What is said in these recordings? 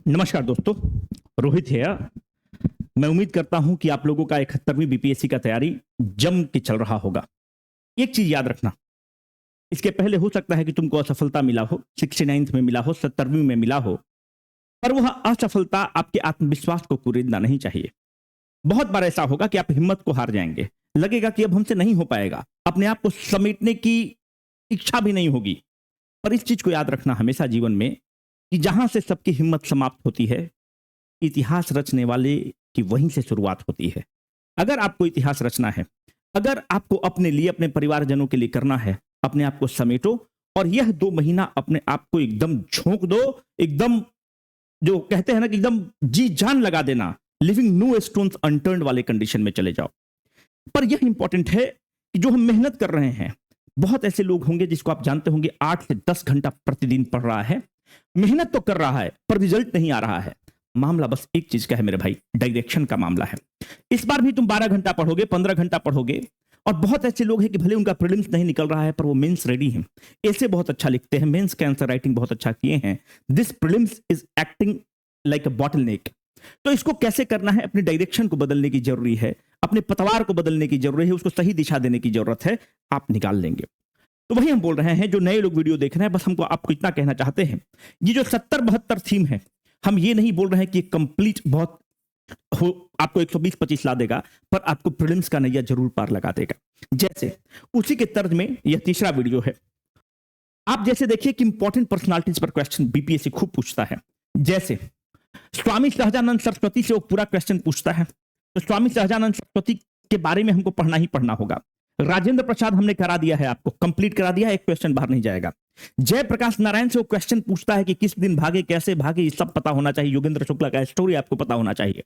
नमस्कार दोस्तों, रोहित है। मैं उम्मीद करता हूं कि आप लोगों का 71वीं बीपीएससी का तैयारी जम के चल रहा होगा। एक चीज याद रखना, इसके पहले हो सकता है कि तुमको असफलता मिला हो, 69th में मिला हो, 70वीं में मिला हो, पर वह असफलता आपके आत्मविश्वास को कुरेदना नहीं चाहिए। बहुत बार ऐसा होगा कि आप हिम्मत को हार जाएंगे, लगेगा कि अब हमसे नहीं हो पाएगा, अपने आप को समेटने की इच्छा भी नहीं होगी। पर इस चीज को याद रखना हमेशा जीवन में कि जहां से सबकी हिम्मत समाप्त होती है, इतिहास रचने वाले की वहीं से शुरुआत होती है। अगर आपको इतिहास रचना है, अगर आपको अपने लिए, अपने परिवारजनों के लिए करना है, अपने आप को समेटो और यह 2 महीना अपने आप को एकदम झोंक दो, एकदम जो कहते हैं ना कि एकदम जी जान लगा देना, लिविंग नो स्टोन्स अनटर्न्ड वाले कंडीशन में चले जाओ। पर यह इंपॉर्टेंट है कि जो हम मेहनत कर रहे हैं, बहुत ऐसे लोग होंगे जिसको आप जानते होंगे 8 से 10 घंटा प्रतिदिन पढ़ रहा है, मेहनत तो कर रहा है पर रिजल्ट नहीं आ रहा है। मामला बस एक चीज का है मेरे भाई, डायरेक्शन का मामला है। इस बार भी तुम 12 घंटा पढ़ोगे, 15 घंटा पढ़ोगे, और बहुत ऐसे लोग हैं कि भले उनका प्रीलिम्स नहीं निकल रहा है पर वो मेंस रेडी हैं, ऐसे बहुत अच्छा लिखते हैं, मेंस के आंसर राइटिंग बहुत अच्छा किए हैं। This prelims is acting like a bottleneck. तो इसको कैसे करना है, अपनी डायरेक्शन को बदलने की जरूरी है, अपने पतवार को बदलने की जरूरत है, उसको सही दिशा देने की जरूरत है। आप निकाल लेंगे। तो वही हम बोल रहे हैं, जो नए लोग वीडियो देख रहे हैं, बस हमको आपको इतना कहना चाहते हैं, ये जो 70-72 थीम है, हम ये नहीं बोल रहे हैं कि कंप्लीट बहुत हो, आपको 120-25 ला देगा, पर आपको प्रीलिम्स का नैया जरूर पार लगा देगा। जैसे उसी के तर्ज में यह तीसरा वीडियो है। आप जैसे देखिए कि इंपॉर्टेंट पर्सनालिटीज पर क्वेश्चन बीपीएससी खूब पूछता है। जैसे स्वामी सहजानंद सरस्वती से वो पूरा क्वेश्चन पूछता है, तो स्वामी सहजानंद सरस्वती के बारे में हमको पढ़ना ही पढ़ना होगा। राजेंद्र प्रसाद हमने करा दिया है, आपको कंप्लीट करा दिया है, एक क्वेश्चन बाहर नहीं जाएगा। जयप्रकाश नारायण से वो क्वेश्चन पूछता है कि किस दिन भागे, कैसे भागे, ये सब पता होना चाहिए। योगेंद्र शुक्ला का स्टोरी आपको पता होना चाहिए।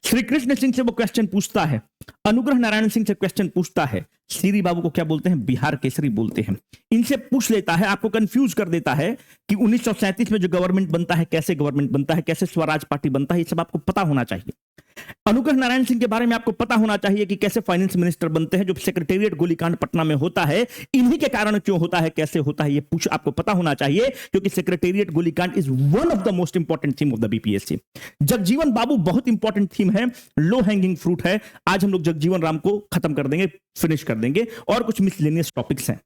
श्री कृष्ण सिंह से वो क्वेश्चन पूछता है। अनुग्रह नारायण सिंह से क्वेश्चन पूछता है। श्री बाबू को क्या बोलते हैं? बिहार केसरी बोलते हैं। इनसे पूछ लेता है, आपको कंफ्यूज कर देता है कि 1937 में जो गवर्नमेंट बनता है, कैसे गवर्नमेंट बनता है, कैसे स्वराज पार्टी बनता है, ये सब आपको पता होना चाहिए। अनुग्रह नारायण सिंह के बारे में आपको पता होना चाहिए कि कैसे फाइनेंस मिनिस्टर बनते हैं, जो सेक्रेटेरिएट गोलीकांड पटना में होता है, इन्हीं के कारण क्यों होता है, कैसे होता है, ये पूछ आपको पता होना चाहिए, क्योंकि सेक्रेटेरिएट गोलीकांड is one of the most important theme of the BPSC. Jagjivan Babu बहुत इंपॉर्टेंट थीम है, लो हैंगिंग फ्रूट है। आज हम लोग जगजीवन राम को खत्म कर देंगे, फिनिश कर देंगे, और कुछ मिसलेनियस टॉपिक्स हैं।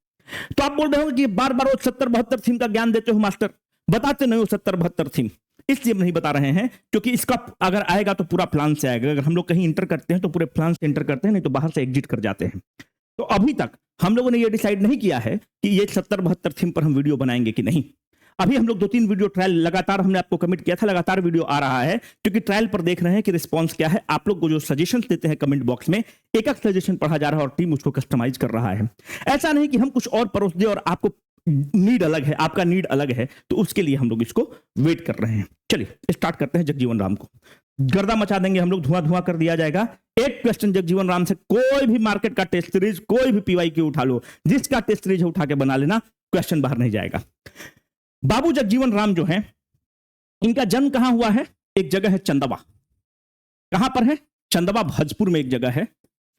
तो आप बोल रहे हो कि बार बार 70-72 थीम का ज्ञान देते हो मास्टर, बताते नहीं हो 70-72 थीम। इसलिए नहीं बता रहे हैं क्योंकि इसका अगर आएगा तो पूरा प्लान से आएगा। अगर हम लोग कहीं इंटर करते हैं तो पूरे प्लान से इंटर करते हैं, नहीं तो बाहर से एग्जिट कर जाते हैं। तो अभी तक हम लोगों ने ये डिसाइड नहीं किया है कि ये 70-72 थीम पर हम वीडियो बनाएंगे कि नहीं। अभी हम लोग 2-3 वीडियो ट्रायल लगातार, हमने आपको कमिट किया था, लगातार वीडियो आ रहा है, क्योंकि ट्रायल पर देख रहे हैं कि रिस्पॉन्स क्या है। आप लोग को जो सजेशंस देते हैं कमेंट बॉक्स में, एक एक सजेशन पढ़ा जा रहा है और टीम उसको कस्टमाइज कर रहा है। ऐसा नहीं कि हम कुछ और परोस दे और आपको नीड अलग है, आपका नीड अलग है, तो उसके लिए हम लोग इसको वेट कर रहे हैं। चलिए स्टार्ट करते हैं। जगजीवन राम को गर्दा मचा देंगे हम लोग, धुआं धुआं कर दिया जाएगा। एक क्वेश्चन जगजीवन राम से, कोई भी मार्केट का टेस्ट सीरीज, कोई भी पीवाईक्यू उठा लो, जिसका टेस्ट सीरीज उठा के बना लेना, क्वेश्चन बाहर नहीं जाएगा। बाबू जगजीवन राम जो है, इनका जन्म कहां हुआ है? एक जगह है चंदवा। कहां पर है? चंदवा, भोजपुर में एक जगह है।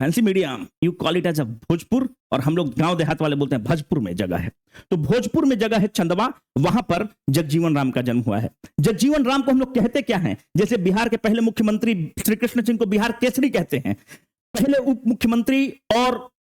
Fancy medium you call it as a Bhojpur, और हम लोग गांव देहात वाले बोलते हैं भोजपुर में जगह है। तो भोजपुर में जगह है चंदवा, वहां पर जगजीवन राम का जन्म हुआ है। जगजीवन राम को हम लोग कहते क्या हैं? जैसे बिहार के पहले मुख्यमंत्री श्री कृष्ण सिंह को बिहार केसरी कहते हैं, पहले उप मुख्यमंत्री और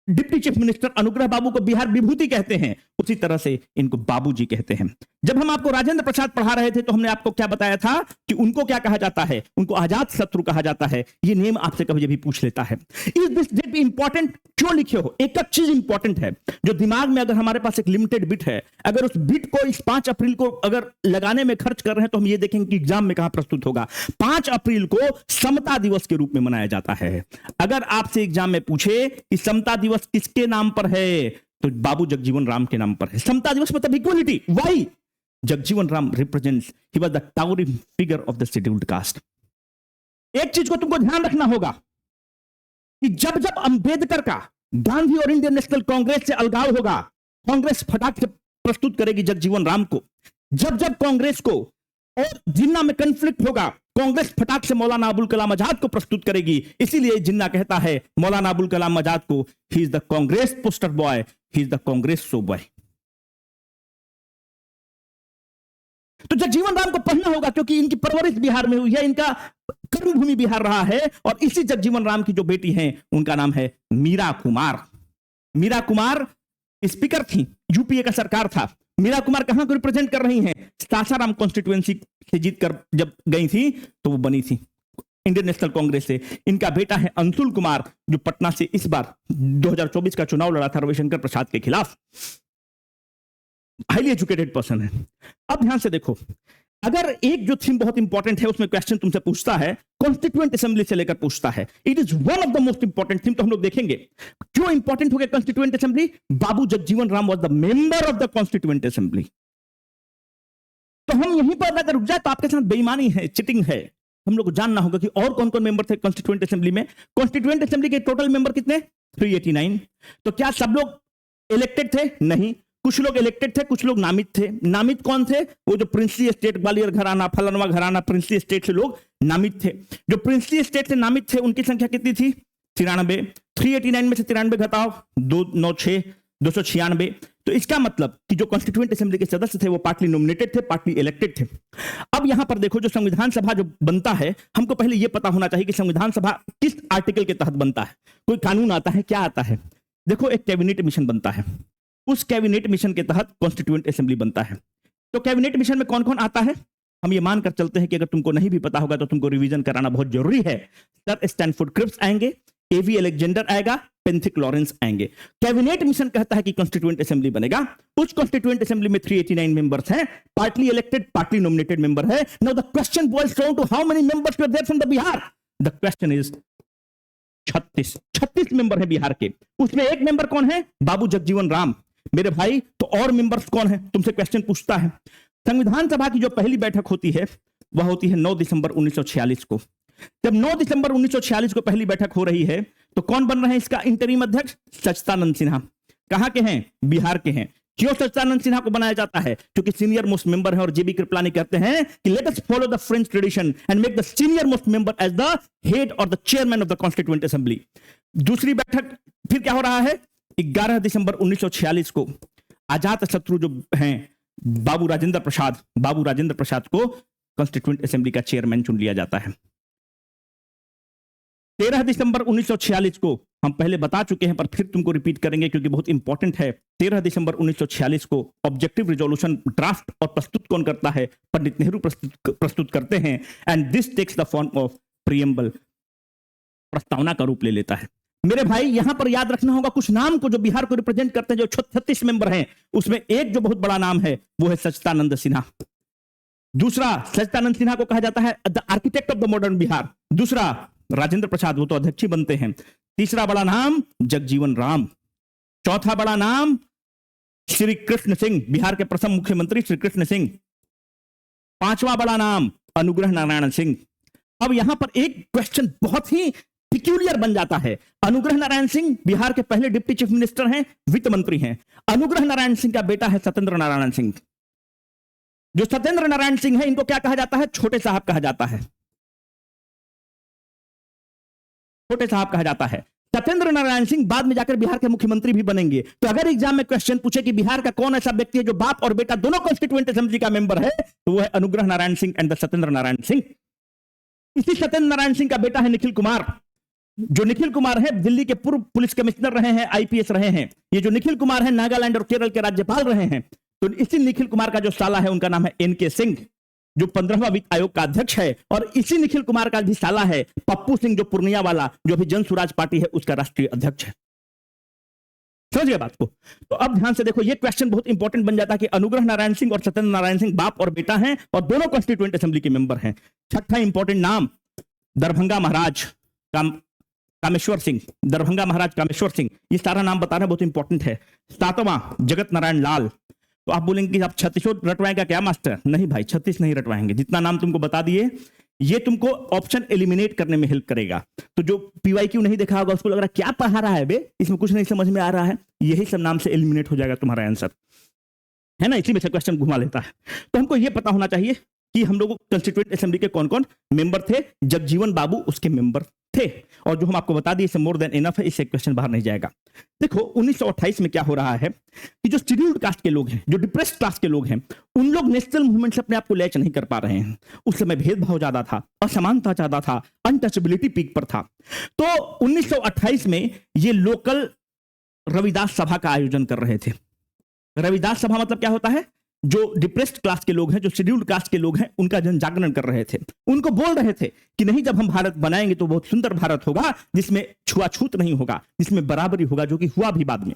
डिप्टी चीफ मिनिस्टर अनुग्रह बाबू को बिहार विभूति कहते हैं, उसी तरह से इनको बाबूजी कहते हैं। जब हम आपको राजेंद्र प्रसाद पढ़ा रहे थे तो हमने आपको क्या बताया था कि उनको क्या कहा जाता है? उनको आजाद शत्रु कहा जाता है। ये नेम आपसे कभी भी पूछ लेता है। Is this date important? क्यों लिखे हो? एक एक चीज इंपॉर्टेंट है जो दिमाग में, अगर हमारे पास एक लिमिटेड बिट है, अगर उस बिट को इस 5 अप्रैल को अगर लगाने में खर्च कर रहे हैं, तो हम ये देखेंगे कि एग्जाम में कहां प्रस्तुत होगा। 5 अप्रैल को समता दिवस के रूप में मनाया जाता है। अगर आपसे एग्जाम में पूछे कि समता दिवस किसके नाम पर है, तो बाबू जगजीवन राम के नाम पर है। समता दिवस मतलब equality. Why? Jagjivan Ram represents, he was the towering figure of the scheduled caste. एक चीज को तुमको ध्यान रखना होगा कि जब जब अंबेडकर का गांधी और इंडियन नेशनल कांग्रेस से अलगाव होगा, कांग्रेस फटाक से प्रस्तुत करेगी जगजीवन राम को। जब जब कांग्रेस को और जिन्ना में कन्फ्लिक्ट होगा, कांग्रेस फटाक से मौलाना अबुल कलाम आजाद को प्रस्तुत करेगी। इसीलिए जिन्ना कहता है मौलाना अबुल कलाम आजाद को, he is the Congress poster boy, he is the Congress show boy. तो जगजीवन राम को पढ़ना होगा, क्योंकि इनकी परवरिश बिहार में हुई है, इनका कर्मभूमि बिहार रहा है। और इसी जगजीवन राम की जो बेटी है उनका नाम है मीरा कुमार। मीरा कुमार स्पीकर थी, यूपीए का सरकार था। मीरा कुमार कहां को रिप्रेजेंट कर रही हैं? सासाराम कॉन्स्टिट्यूएंसी से जीतकर जब गई थी तो वो बनी थी इंडियन नेशनल कांग्रेस से। इनका बेटा है अंशुल कुमार, जो पटना से इस बार 2024 का चुनाव लड़ा था रविशंकर प्रसाद के खिलाफ। हाईली एजुकेटेड पर्सन है। अब ध्यान से देखो, अगर एक जो थीम बहुत इंपॉर्टेंट है उसमें क्वेश्चन तुमसे पूछता है, कॉन्स्टिट्यूएंट असेंबली से लेकर पूछता है, it is one of the most important theme, तो हम लोग देखेंगे क्यों इंपॉर्टेंट हो गया constituent assembly. Babu Jagjivan Ram was the member of the constituent assembly. तो हम यहीं पर अगर रुक जाए तो आपके साथ बेईमानी है, चिटिंग है। हम लोग को जानना होगा कि और कौन कौन मेंबर थे कॉन्स्टिट्यूएंट असेंबली में। कॉन्स्टिट्यूएंट असेंबली के टोटल मेंबर कितने? 389। तो क्या सब लोग इलेक्टेड थे? नहीं, कुछ लोग इलेक्टेड थे, कुछ लोग नामित थे। नामित कौन थे? वो जो प्रिंसली स्टेट, ग्वालियर घराना, फलनवा घराना, प्रिंसली स्टेट से लोग नामित थे। जो प्रिंसली स्टेट से नामित थे उनकी संख्या कितनी थी? 93। 389 में से 93 घटाओ 296, 296। तो इसका मतलब कि जो कॉन्स्टिट्यूएंट असेंबली के सदस्य थे वो पार्टली नॉमिनेटेड थे, पार्टली इलेक्टेड थे। अब यहां पर देखो, जो संविधान सभा जो बनता है, हमको पहले यह पता होना चाहिए कि संविधान सभा किस आर्टिकल के तहत बनता है। कोई कानून आता है, क्या आता है? देखो, एक कैबिनेट मिशन बनता है, उस कैबिनेट मिशन के तहत कॉन्स्टिट्यूएंट असेंबली बनता है। तो कैबिनेट मिशन में कौन कौन आता है? हम ये मानकर चलते हैं कि अगर तुमको नहीं भी पता होगा तो तुमको रिवीजन कराना बहुत जरूरी है। सर स्टैनफोर्ड क्रिप्स आएंगे, एवी अलेक्जेंडर आएगा, पेंथिक लॉरेंस आएंगे। कैबिनेट मिशन कहता है कि कॉन्स्टिट्यूएंट असेंबली बनेगा। उस कॉन्स्टिट्यूएंट असेंबली में 389 मेंबर्स हैं, partly elected, partly nominated member है। Now the question boils down to how many members were there from the Bihar. The question is 36 member है बिहार के। उसमें एक मेंबर कौन है? बाबू जगजीवन राम। मेरे भाई, तो और मेंबर्स कौन है? तुमसे क्वेश्चन पूछता है। संविधान सभा की जो पहली बैठक होती है वह होती है 9 दिसंबर 1946 को। जब 9 दिसंबर 1946 को पहली बैठक हो रही है तो कौन बन रहे हैं इसका इंटरिम अध्यक्ष? सच्चिदानंद सिन्हा। कहां के हैं? बिहार के हैं। क्यों सच्चिदानंद सिन्हा को बनाया जाता है? क्योंकि सीनियर मोस्ट मेंबर है और जेबी कृपलानी कहते हैं कि let us follow the French tradition and make the senior most member as the head और the chairman of the constituent assembly. दूसरी बैठक फिर क्या हो रहा है? 11 दिसंबर 1946 को अजात शत्रु जो हैं बाबू राजेंद्र प्रसाद को कॉन्स्टिट्यूएंट असेंबली का चेयरमैन चुन लिया जाता है। 13 दिसंबर 1946 को हम पहले बता चुके हैं पर फिर तुमको रिपीट करेंगे क्योंकि बहुत इंपॉर्टेंट है। 13 दिसंबर 1946 को ऑब्जेक्टिव रिजोल्यूशन ड्राफ्ट और प्रस्तुत कौन करता है? पंडित नेहरू प्रस्तुत करते हैं। And this takes the form of preamble, प्रस्तावना का रूप ले लेता है। मेरे भाई, यहां पर याद रखना होगा कुछ नाम को जो बिहार को रिप्रेजेंट करते हैं, जो 36 मेंबर हैं, उसमें एक जो बहुत बड़ा नाम है वो है सच्चिदानंद सिन्हा। दूसरा, सच्चिदानंद सिन्हा को कहा जाता है the architect of the modern Bihar. दूसरा, राजेंद्र प्रसाद, वो तो अध्यक्ष ही बनते हैं। तीसरा बड़ा नाम जगजीवन राम। चौथा बड़ा नाम श्री कृष्ण सिंह, बिहार के प्रथम मुख्यमंत्री श्री कृष्ण सिंह। पांचवा बड़ा नाम अनुग्रह नारायण सिंह। अब यहां पर एक क्वेश्चन बहुत ही पिक्यूलियर बन जाता है। अनुग्रह नारायण सिंह बिहार के पहले डिप्टी चीफ मिनिस्टर हैं, वित्त मंत्री हैं। अनुग्रह नारायण सिंह का बेटा है सत्येंद्र नारायण सिंह। जो सत्येंद्र नारायण सिंह है, इनको क्या कहा जाता है? छोटे साहब कहा जाता है। छोटे साहब कहा जाता है। सत्येंद्र नारायण सिंह बाद में जाकर बिहार के मुख्यमंत्री भी बनेंगे। तो अगर एग्जाम में क्वेश्चन पूछे कि बिहार का कौन ऐसा व्यक्ति है जो बाप और बेटा दोनों कॉन्स्टिट्यूएंट असेंबली का मेंबर है, तो वो है अनुग्रह नारायण सिंह एंड द सत्येंद्र नारायण सिंह। इसी सत्येंद्र नारायण सिंह का बेटा है निखिल कुमार। जो निखिल कुमार है दिल्ली के पूर्व पुलिस कमिश्नर रहे हैं, आईपीएस रहे हैं। ये जो निखिल कुमार है नागालैंड और केरल के राज्यपाल रहे हैं। तो इसी निखिल कुमार का जो साला है उनका नाम है एनके सिंह, जो 15वां वित्त आयोग का अध्यक्ष है। और इसी निखिल कुमार का भी साला है पप्पू सिंह, जो पूर्णिया वाला, जो भी जन स्वराज पार्टी है उसका राष्ट्रीय अध्यक्ष है। समझ गए बात को? तो अब ध्यान से देखो, ये क्वेश्चन बहुत इंपॉर्टेंट बन जाता है कि अनुग्रह नारायण सिंह और सत्येंद्र नारायण सिंह बाप और बेटा हैं और दोनों कॉन्स्टिट्यूएंट असेंबली के मेंबर हैं। छठा इंपॉर्टेंट नाम दरभंगा महाराज कामेश्वर सिंह, दरभंगा महाराज कामेश्वर सिंह। ये सारा नाम बताना बहुत इंपॉर्टेंट है। सातवां जगत नारायण लाल। तो आप बोलेंगे कि आप 36 रटवाएंगे क्या मास्टर? नहीं भाई, 36 नहीं रटवाएंगे। जितना नाम तुमको बता दिए ये तुमको ऑप्शन एलिमिनेट करने में हेल्प करेगा। तो जो पीवाईक्यू नहीं देखा होगा उसको लग रहा है क्या पढ़ा रहा है बे, इसमें कुछ नहीं समझ में आ रहा है, यही सब नाम से एलिमिनेट हो जाएगा तुम्हारा आंसर, है ना? इसी में से क्वेश्चन घुमा लेता है। तो हमको ये पता होना चाहिए कि हम लोग कंस्टिट्यूएंट असेंबली के कौन कौन मेंबर थे। जगजीवन बाबू उसके मेंबर थे और जो हम आपको बता दिए मोर देन इनफ है, इससे क्वेश्चन बाहर नहीं जाएगा। देखो 1928 में क्या हो रहा है कि जो शेड्यूल्ड कास्ट के लोग हैं, जो डिप्रेस्ड क्लास के लोग हैं, उन लोग नेशनल मूवमेंट से अपने आप को लैच नहीं कर पा रहे हैं। उस समय भेदभाव ज्यादा था, असमानता ज्यादा था, अनटचेबिलिटी पीक पर था। तो 1928 में ये लोकल रविदास सभा का आयोजन कर रहे थे। रविदास सभा मतलब क्या होता है, जो डिप्रेस्ड क्लास के लोग हैं, जो शेड्यूल्ड कास्ट के लोग हैं, उनका जन जागरण कर रहे थे। उनको बोल रहे थे कि नहीं, जब हम भारत बनाएंगे तो बहुत सुंदर भारत होगा जिसमें छुआछूत नहीं होगा, जिसमें बराबरी होगा, जो कि हुआ भी बाद में।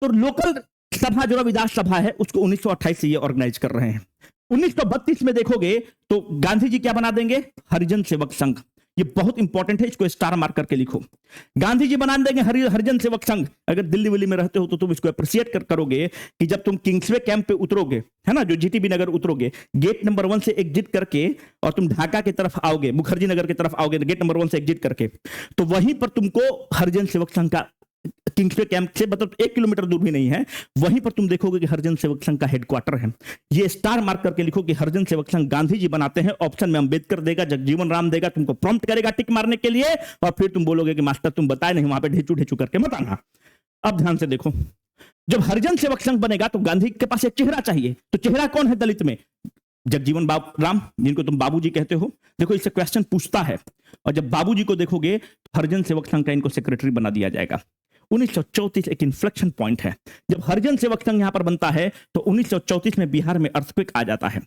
तो लोकल सभा जो रविदास सभा है उसको 1928 से ये ऑर्गेनाइज कर रहे हैं। 1932 में देखोगे तो गांधी जी क्या बना देंगे, हरिजन सेवक संघ। ये बहुत इंपॉर्टेंट है, इसको स्टार मार्क करके लिखो। गांधी जी बना देंगे हरिजन सेवक संघ। अगर दिल्ली विल्ली में रहते हो तो तुम इसको अप्रिशिएट करोगे कि जब तुम किंग्सवे कैंप पे उतरोगे, है ना, जो जीटीबी नगर उतरोगे, गेट नंबर 1 से एग्जिट करके और तुम ढाका की तरफ आओगे, मुखर्जी नगर की तरफ आओगे गेट नंबर 1 से एग्जिट करके, तो वहीं पर तुमको हरिजन सेवक संघ का, किंग्सवे कैंप से मतलब 1 किलोमीटर दूर भी नहीं है, वहीं पर तुम देखोगे कि हरिजन सेवक संघ का हेडक्वार्टर है। ये स्टार मार्क करके लिखो कि हरिजन सेवक संघ गांधी जी बनाते हैं। ऑप्शन में अंबेडकर देगा, जगजीवन राम देगा, तुमको प्रॉम्प्ट करेगा टिक मारने के लिए, और फिर तुम बोलोगे कि मास्टर तुम बताए नहीं, वहां पे ढेचू ढेचू करके मत आना। अब ध्यान से देखो, जब हरिजन सेवक संघ बनेगा तो गांधी के पास एक चेहरा चाहिए। तो चेहरा कौन है दलित में, जगजीवन राम, जिनको तुम बाबूजी कहते हो। देखो इससे क्वेश्चन पूछता है, और जब बाबूजी को देखोगे तो हरिजन सेवक संघ का इनको सेक्रेटरी बना दिया जाएगा। 1934 एक इन्फ्लेक्शन पॉइंट है। जब हरिजन सेवक संघ यहां पर बनता है तो 1934 में बिहार में अर्थक्वेक आ जाता है।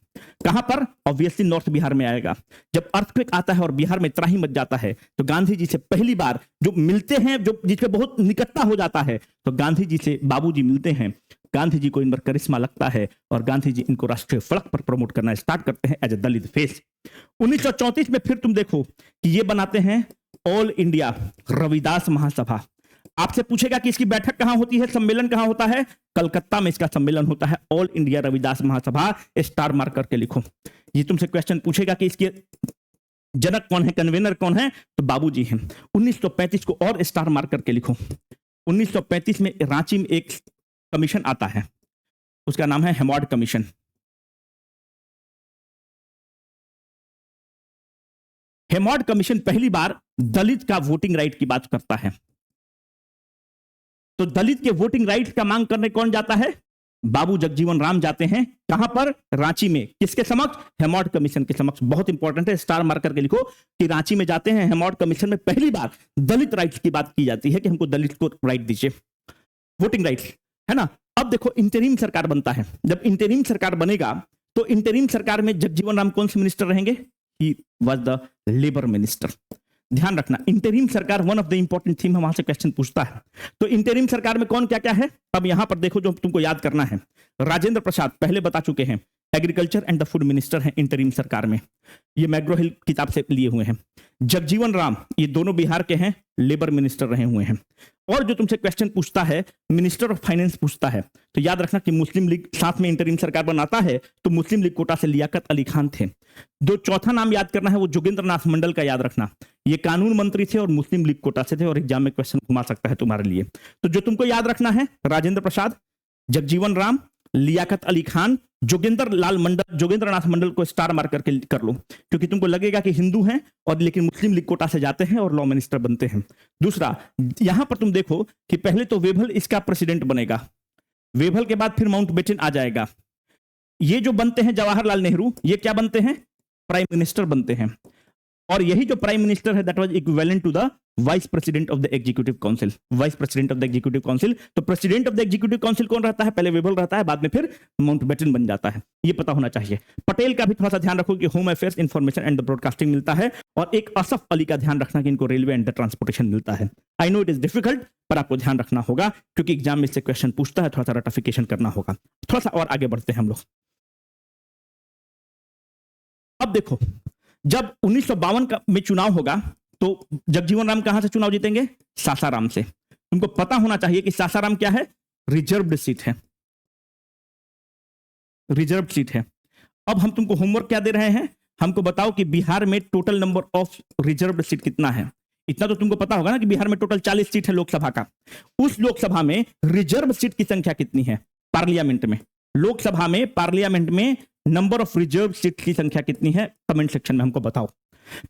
कहां पर, ऑब्वियसली नॉर्थ बिहार में आएगा। जब अर्थक्वेक आता है और बिहार में त्राही मच जाता है तो गांधी जी से पहली बार जो मिलते हैं, जो जिसपे बहुत निकटता हो जाता है, तो गांधी जी से बाबूजी मिलते हैं। गांधी जी को इन पर करिश्मा लगता है और गांधी जी इनको राष्ट्रीय फलक पर प्रमोट करना स्टार्ट करते हैं एज ए दलित फेस। 1934 में फिर तुम देखो कि ये बनाते हैं ऑल इंडिया रविदास महासभा। आपसे पूछेगा कि इसकी बैठक कहां होती है, सम्मेलन कहां होता है, कलकत्ता में इसका सम्मेलन होता है, ऑल इंडिया रविदास महासभा। स्टार मार्क करके लिखो। ये तुमसे क्वेश्चन पूछेगा कि इसके जनक कौन है, कन्वेनर कौन है, तो बाबूजी हैं। 1935 को और स्टार मार्क करके लिखो। 1935 में रांची में एक कमीशन आता है, उसका नाम है हेमॉड कमीशन। हेमॉड कमीशन पहली बार दलित का वोटिंग राइट की बात करता है। तो दलित के वोटिंग राइट का मांग करने कौन जाता है, बाबू जगजीवन राम जाते हैं। कहां पर, रांची में। किसके समक्ष, हेमॉड कमीशन के समक्ष। बहुत इंपॉर्टेंट है, स्टार मार्क करके लिखो कि रांची में जाते हैं। हेमॉड कमीशन में पहली बार दलित राइट्स की बात की जाती है कि हमको दलित को राइट दीजिए, वोटिंग राइट्स, है ना। अब देखो इंटरिम सरकार बनता है। जब इंटरिम सरकार बनेगा तो इंटरिम सरकार में जगजीवन राम कौन से मिनिस्टर रहेंगे, he was the labour minister. ध्यान रखना, इंटरिम सरकार one of the important theme है, वहां से क्वेश्चन पूछता है। तो इंटरिम सरकार में कौन क्या क्या है, अब यहां पर देखो जो तुमको याद करना है। राजेंद्र प्रसाद पहले बता चुके हैं, agriculture and the food minister हैं इंटरिम सरकार में, ये मैग्रो हिल किताब से लिए हुए हैं। जगजीवन राम ये दोनों बिहार के हैं, लेबर मिनिस्टर रहे हुए हैं। और जो तुमसे क्वेश्चन पूछता है, मिनिस्टर ऑफ फाइनेंस पूछता है, तो याद रखना कि मुस्लिम लीग साथ में इंटरिम सरकार बनाता है, तो मुस्लिम लीग कोटा से लियाकत अली खान थे। जो चौथा नाम याद करना है वो जोगेंद्र नाथ मंडल का याद रखना, ये कानून मंत्री थे और मुस्लिम लीग कोटा से थे, और एग्जाम में क्वेश्चन घुमा सकता है तुम्हारे लिए। तो जो तुमको याद रखना है, राजेंद्र प्रसाद, जगजीवन राम, लियाकत अली खान, जोगेंद्र नाथ मंडल को स्टार मार्क करके कर लो, क्योंकि तुमको लगेगा कि हिंदू हैं और लेकिन मुस्लिम लीग कोटा से जाते हैं और लॉ मिनिस्टर बनते हैं। दूसरा, यहां पर तुम देखो कि पहले तो वेभल इसका प्रेसिडेंट बनेगा, वेभल के बाद फिर माउंटबेटन आ जाएगा। ये जो बनते हैं जवाहरलाल नेहरू, ये क्या बनते हैं, प्राइम मिनिस्टर बनते हैं। और यही जो प्राइम मिनिस्टर है that was equivalent to the vice president of the executive council, vice president of the executive council. तो president of the executive council कौन रहता है, पहले वेभल रहता है, बाद में फिर माउंटबेटन बन जाता है, ये पता होना चाहिए। पटेल का भी थोड़ा सा ध्यान रखो कि home affairs, information and the broadcasting मिलता है, और एक असफ अली का ध्यान रखना कि इनको रेलवे एंड द ट्रांसपोर्टेशन मिलता है। I know it is difficult, पर आपको ध्यान रखना होगा क्योंकि एग्जाम में से क्वेश्चन पूछता है, थोड़ा सा रटिफिकेशन करना होगा। थोड़ा सा और आगे बढ़ते हैं हम लोग। अब देखो, जब 1952 में चुनाव होगा तो जगजीवन राम कहां से चुनाव जीतेंगे, सासाराम से। तुमको पता होना चाहिए कि सासाराम क्या है, रिजर्व्ड सीट है, रिजर्व्ड सीट है। अब हम तुमको होमवर्क क्या दे रहे हैं, हमको बताओ कि बिहार में total number of reserved seat कितना है। इतना तो तुमको पता होगा ना कि बिहार में टोटल 40 सीट है लोकसभा का। उस लोकसभा में रिजर्व सीट की संख्या कितनी है, पार्लियामेंट में, लोकसभा में, पार्लियामेंट में नंबर ऑफ रिजर्व सीट की संख्या कितनी है, कमेंट सेक्शन में हमको बताओ।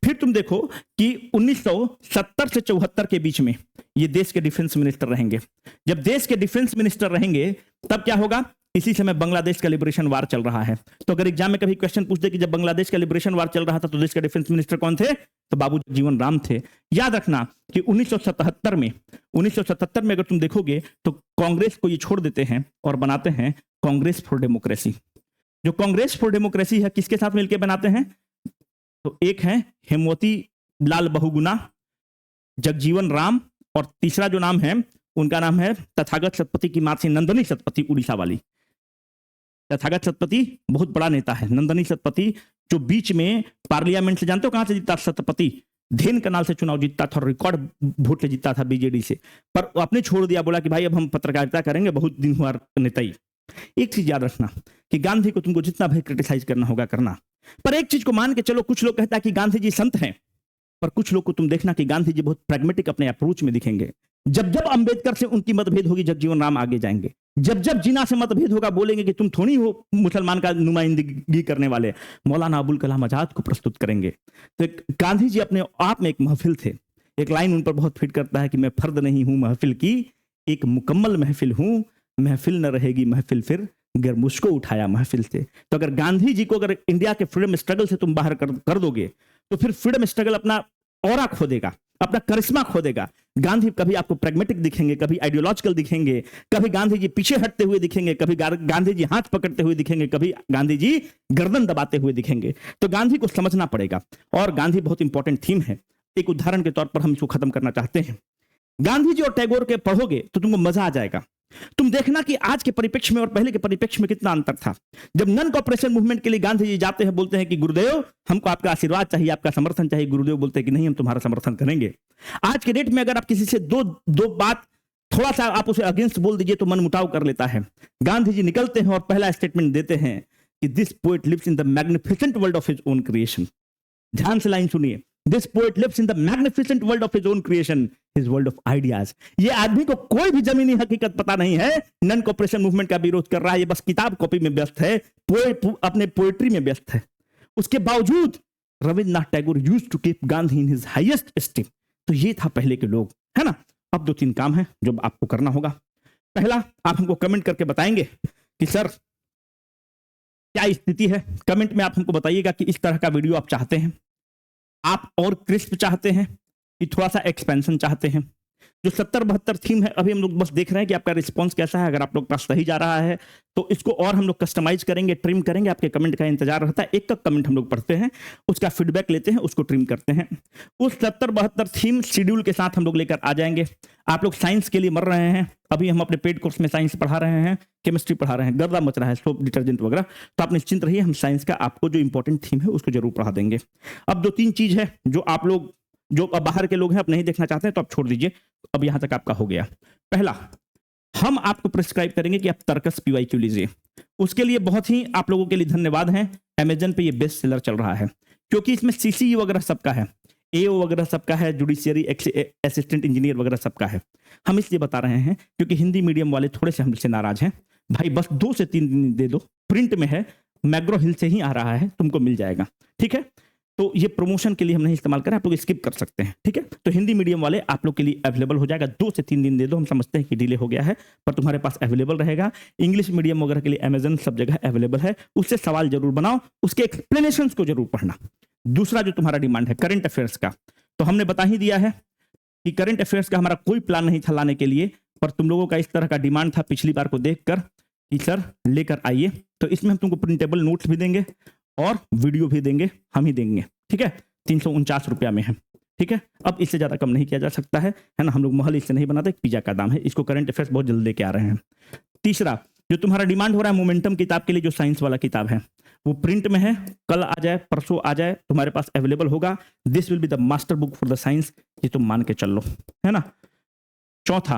फिर तुम देखो कि 1970 से 74 के बीच में ये देश के डिफेंस मिनिस्टर रहेंगे। जब देश के डिफेंस मिनिस्टर रहेंगे तब क्या होगा, इसी समय बांग्लादेश का लिबरेशन वार चल रहा है। तो अगर एग्जाम में कभी क्वेश्चन पूछते कि जब बांग्लादेश का लिबरेशन वार चल रहा था तो देश के डिफेंस मिनिस्टर कौन थे, तो बाबू जगजीवन राम थे। याद रखना कि 1977 में अगर तुम देखोगे तो कांग्रेस को ये छोड़ देते हैं और बनाते हैं कांग्रेस फॉर डेमोक्रेसी। जो कांग्रेस फॉर डेमोक्रेसी है किसके साथ मिलकर बनाते हैं, तो एक है हेमवती लाल बहुगुणा, जगजीवन राम, और तीसरा जो नाम है उनका नाम है तथागत सतपति की मां से नंदनी सतपति, उड़ीसा वाली। तथागत सतपति बहुत बड़ा नेता है। नंदनी सतपति जो बीच में पार्लियामेंट से, जानते हो कहां से जीता सतपति, धेन कनाल से चुनाव जीतता था और रिकॉर्ड वोट से जीता था बीजेडी से, पर आपने छोड़ दिया, बोला कि भाई अब हम पत्रकारिता करेंगे, बहुत दिन हुआ नेताई। एक चीज याद रखना कि गांधी को तुमको जितना भी क्रिटिसाइज करना होगा करना, पर एक चीज को मान के चलो, कुछ लोग कहता है कि गांधी जी संत हैं, पर कुछ लोग को तुम देखना कि गांधी जी बहुत प्रैग्मेटिक अपने अप्रोच में दिखेंगे। जब जब अंबेडकर से उनकी मतभेद होगी जगजीवन राम आगे जाएंगे। जब जब जिन्ना से मतभेद होगा बोलेंगे कि तुम थोड़ी हो मुसलमान का नुमाइंदगी करने वाले, मौलाना अबुल कलाम आजाद को प्रस्तुत करेंगे। तो गांधी जी अपने आप में एक महफिल थे। एक लाइन उन पर बहुत फिट करता है कि मैं फर्द नहीं हूं महफिल की, एक मुकम्मल महफिल हूं, महफिल न रहेगी महफिल फिर, गर मुझको उठाया महफिल से। तो अगर गांधी जी को अगर इंडिया के फ्रीडम स्ट्रगल से तुम बाहर कर दोगे तो फिर फ्रीडम स्ट्रगल अपना ऑरा खो देगा, अपना करिश्मा खो देगा। गांधी कभी आपको प्रैग्मेटिक दिखेंगे, कभी आइडियोलॉजिकल दिखेंगे, कभी गांधी जी पीछे हटते हुए दिखेंगे, कभी गांधी जी हाथ पकड़ते हुए दिखेंगे, कभी गांधी जी गर्दन दबाते हुए दिखेंगे। तो गांधी को समझना पड़ेगा। और गांधी बहुत इंपॉर्टेंट थीम है। एक उदाहरण के तौर पर हम इसको खत्म करना चाहते हैं। गांधी जी और टैगोर के पढ़ोगे तो तुमको मजा आ जाएगा। तुम देखना कि आज के परिप्रेक्ष्य में और पहले के परिप्रेक्ष्य में कितना अंतर था। जब नन कॉपरेशन मूवमेंट के लिए गांधी जी जाते हैं, बोलते हैं कि गुरुदेव हमको आपका आशीर्वाद चाहिए, आपका समर्थन चाहिए। गुरुदेव बोलते हैं कि नहीं, हम तुम्हारा समर्थन करेंगे। आज के डेट में अगर आप किसी से दो बात थोड़ा सा आप उसे अगेंस्ट बोल दीजिए तो मन मुटाव कर लेता है। गांधी जी निकलते हैं और पहला स्टेटमेंट देते हैं कि this poet lives in the magnificent world of his own creation. ध्यान से लाइन सुनिए, this poet lives in the magnificent world of his own creation, his world of ideas. ये आदमी को कोई भी जमीनी हकीकत पता नहीं है, नन कॉपरेशन मूवमेंट का विरोध कर रहा है, ये बस किताब कॉपी में व्यस्त है, अपने पोएट्री में व्यस्त है। उसके बावजूद Rabindranath Tagore used to keep Gandhi in his highest esteem. तो ये था पहले के लोग, है ना। अब 2-3 काम है जो आपको करना होगा। पहला, आप हमको कमेंट करके बताएंगे कि सर क्या स्थिति है। कमेंट में आप हमको बताइएगा कि इस तरह का वीडियो आप चाहते हैं, आप और क्रिस्प चाहते हैं कि थोड़ा सा एक्सपेंशन चाहते हैं। जो 70-72 थीम है अभी हम लोग बस देख रहे हैं कि आपका रिस्पांस कैसा है। अगर आप लोग पास सही जा रहा है तो इसको और हम लोग कस्टमाइज करेंगे, ट्रिम करेंगे। आपके कमेंट का इंतजार रहता है। एक कमेंट हम लोग पढ़ते हैं, उसका फीडबैक लेते हैं, उसको ट्रिम करते हैं। उस 70-72 थीम शेड्यूल के साथ हम लोग लेकर आ जाएंगे। आप लोग साइंस के लिए मर रहे हैं, अभी हम अपने पेड कोर्स में साइंस पढ़ा रहे हैं, केमिस्ट्री पढ़ा रहे हैं, गर्दा मच रहा है, सोप डिटर्जेंट वगैरह, तो आप निश्चिंत रहिए, हम साइंस का आपको जो इंपॉर्टेंट थीम है उसको जरूर पढ़ा देंगे। अब 2-3 चीज है जो आप लोग, जो अब बाहर के लोग हैं, आप नहीं देखना चाहते हैं तो आप छोड़ दीजिए। अब यहां तक आपका हो गया। पहला, हम आपको प्रिस्क्राइब करेंगे कि आप तर्कस पीवाईक्यू लीजिए। उसके लिए बहुत ही आप लोगों के लिए धन्यवाद है। अमेजन पे ये बेस्ट सेलर चल रहा है क्योंकि इसमें सीसी वगैरह सबका है, एओ वगैरह सबका है, जुडिशियरी असिस्टेंट इंजीनियर वगैरह सबका है। हम इसलिए बता रहे हैं क्योंकि हिंदी मीडियम वाले थोड़े से हमसे नाराज हैं। भाई बस 2 से 3 दिन दे दो, प्रिंट में है, मैग्रो हिल से ही आ रहा है, तुमको मिल जाएगा। ठीक है, तो ये प्रमोशन के लिए हम नहीं इस्तेमाल करें, आप लोग स्किप कर सकते हैं। ठीक है, तो हिंदी मीडियम वाले आप लोग के लिए अवेलेबल हो जाएगा। 2 से 3 दिन दे दो, हम समझते हैं कि डिले हो गया है पर तुम्हारे पास अवेलेबल रहेगा। इंग्लिश मीडियम वगैरह के लिए अमेजन सब जगह अवेलेबल है, उससे सवाल जरूर बनाओ, उसके एक्सप्लेनेशन को जरूर पढ़ना। दूसरा जो तुम्हारा डिमांड है करंट अफेयर्स का, तो हमने बता ही दिया है कि करंट अफेयर्स का हमारा कोई प्लान नहीं था लाने के लिए, पर तुम लोगों का इस तरह का डिमांड था पिछली बार को देखकर कि सर लेकर आइए। तो इसमें हम तुमको प्रिंटेबल नोट्स भी देंगे और वीडियो भी देंगे, हम ही देंगे। ठीक है, 349 रुपया में है। ठीक है, अब इससे ज्यादा कम नहीं किया जा सकता है ना। हम लोग महल इससे नहीं बनाते, पिज्जा का दाम है। इसको करंट अफेयर्स बहुत जल्द लेके आ रहे हैं। तीसरा जो तुम्हारा डिमांड हो रहा है मोमेंटम किताब के लिए, जो साइंस वाला किताब है वो प्रिंट में है, कल आ जाए परसों आ जाए, तुम्हारे पास अवेलेबल होगा। This will be the master book for the science, ये तुम मान के चल लो, है ना। चौथा,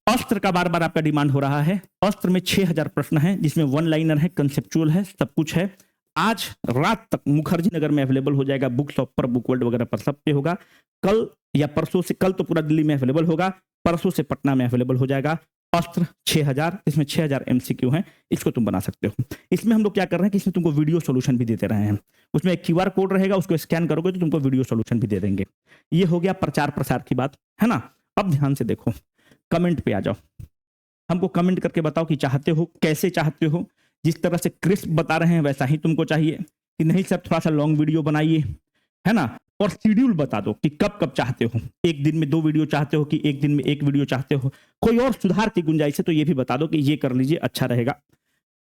अस्त्र का बार बार आपका डिमांड हो रहा है। अस्त्र में 6000 प्रश्न है, जिसमें 1 लाइनर है, कंसेप्चुअल है, सब कुछ है। आज रात तक मुखर्जी नगर में अवेलेबल हो जाएगा, बुक शॉप पर, बुक वर्ल्ड वगैरह पर, सब पे होगा। कल या परसों से, कल तो पूरा दिल्ली में अवेलेबल होगा, परसों से पटना में अवेलेबल हो जाएगा। अस्त्र 6000, इसमें 6000 MCQ हैं, इसको तुम बना सकते हो। इसमें हम लोग क्या कर रहे हैं कि इसमें तुमको वीडियो सॉल्यूशन भी देते रहे हैं। उसमें एक QR कोड रहेगा, उसको स्कैन करोगे तो तुमको वीडियो सॉल्यूशन भी दे देंगे। ये हो गया प्रचार प्रसार की बात, है ना। अब ध्यान से देखो, कमेंट पे आ जाओ, हमको कमेंट करके बताओ कि चाहते हो, कैसे चाहते हो। जिस तरह से क्रिस्प बता रहे हैं वैसा ही तुमको चाहिए कि नहीं सर थोड़ा सा लॉन्ग वीडियो बनाइए, है ना। और शेड्यूल बता दो कि कब कब चाहते हो, एक दिन में 2 वीडियो चाहते हो कि एक दिन में 1 वीडियो चाहते हो। कोई और सुधार की गुंजाइश है तो ये भी बता दो कि ये कर लीजिए, अच्छा रहेगा।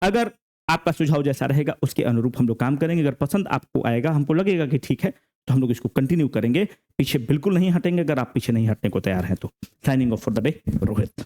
अगर आपका सुझाव जैसा रहेगा उसके अनुरूप हम लोग काम करेंगे। अगर पसंद आपको आएगा, हमको लगेगा कि ठीक है, तो हम लोग इसको कंटिन्यू करेंगे। पीछे बिल्कुल नहीं हटेंगे। अगर आप पीछे नहीं हटने को तैयार हैं तो। Signing off for the day, Rohit.